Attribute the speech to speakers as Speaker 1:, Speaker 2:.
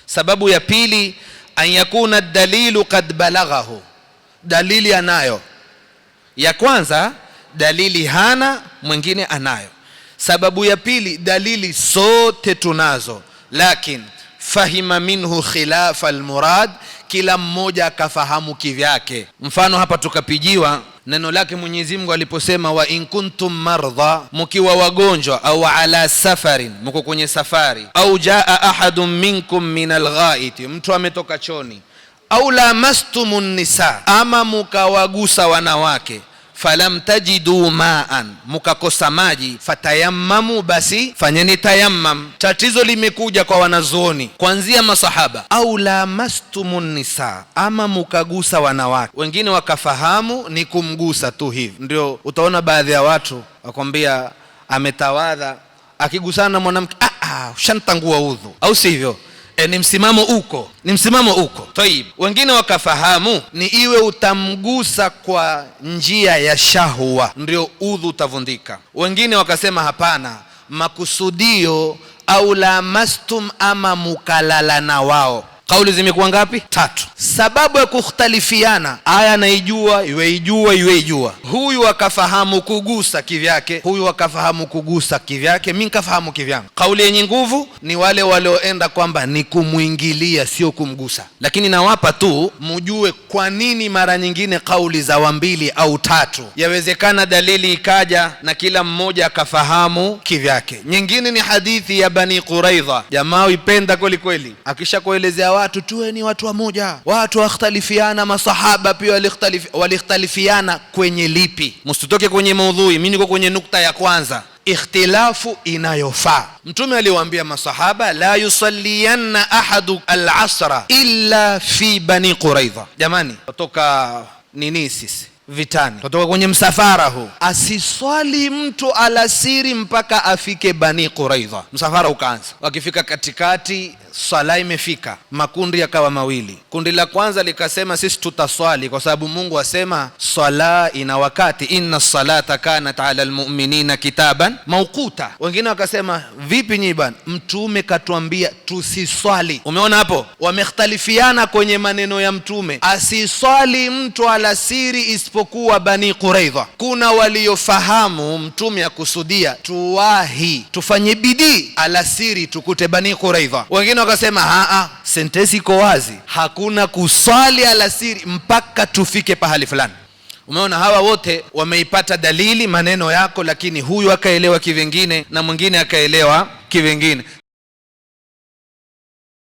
Speaker 1: Sababu ya pili, an yakuna dalilu qad balaghahu, dalili anayo. Ya kwanza dalili hana, mwingine anayo. Sababu ya pili, dalili sote tunazo, lakini fahima minhu khilafa almurad, kila mmoja akafahamu kivyake. Mfano hapa tukapijiwa neno lake Mwenyezi Mungu aliposema wa in kuntum mardha, mkiwa wagonjwa, au ala safarin, mko kwenye safari, au jaa ahadun minkum min alghaiti, mtu ametoka choni, au lamastumun nisa, ama mukawagusa wanawake, falam tajidu ma'an, mukakosa maji, fatayammamu, basi fanyeni tayammam. Tatizo limekuja kwa wanazuoni kuanzia masahaba, au lamastumun nisa, ama mukagusa wanawake. Wengine wakafahamu ni kumgusa tu hivi. Ndio utaona baadhi ya watu wakwambia ametawadha, akigusana na mwanamke ushantangua udhu, au sivyo? Ni msimamo uko. Tayib, wengine wakafahamu ni iwe utamgusa kwa njia ya shahwa ndio udhu utavundika. Wengine wakasema hapana, makusudio au lamastum, ama mukalala na wao. Kauli zimekuwa ngapi? 3. Sababu ya kukhtalifiana, aya naijua, iweijua. Huyu akafahamu kugusa kivyake, huyu akafahamu kugusa kivyake, mimi nikafahamu kivyangu. Kauli yenye nguvu ni wale walioenda kwamba ni kumuingilia, sio kumgusa. Lakini nawapa tu mjue kwa nini mara nyingine kauli za 2 au 3. Yawezekana dalili ikaja na kila mmoja akafahamu kivyake. Nyingine ni hadithi ya Bani Quraidha, jamaa ipenda kweli, akisha kuelezea watu tuwe ni watu wa moja, watu wakhtalifiana, masahaba pia walikhtalifiana kwenye lipi. Msitutoke kwenye maudhui, mimi niko kwenye nukta ya kwanza, ikhtilafu inayofaa. Mtume aliwaambia masahaba, la yusalliyanna ahadu al-asra illa fi Bani Quraidha. Jamani, kutoka nini sisi vitani, kutoka kwenye msafara huu, asiswali mtu alasiri mpaka afike Bani Quraidha. Msafara ukaanza, wakifika katikati, swala imefika, makundi yakawa mawili. Kundi la kwanza likasema sisi tutaswali kwa sababu Mungu asema swala ina wakati, inna salata kanat ala almu'minina kitaban mawquta. Wengine wakasema vipi nyiban, mtume katuambia tusiswali. Umeona hapo wamekhtalifiana kwenye maneno ya mtume, asiswali mtu alasiri isipokuwa Bani Quraidha. Kuna waliofahamu mtume akusudia tuwahi, tufanye bidii alasiri tukute Bani Quraidha. Wengine wakasema sentensi iko wazi, hakuna kuswali alasiri mpaka tufike pahali fulani. Umeona, hawa wote wameipata dalili maneno yako, lakini huyu akaelewa kivingine na mwingine akaelewa kivingine.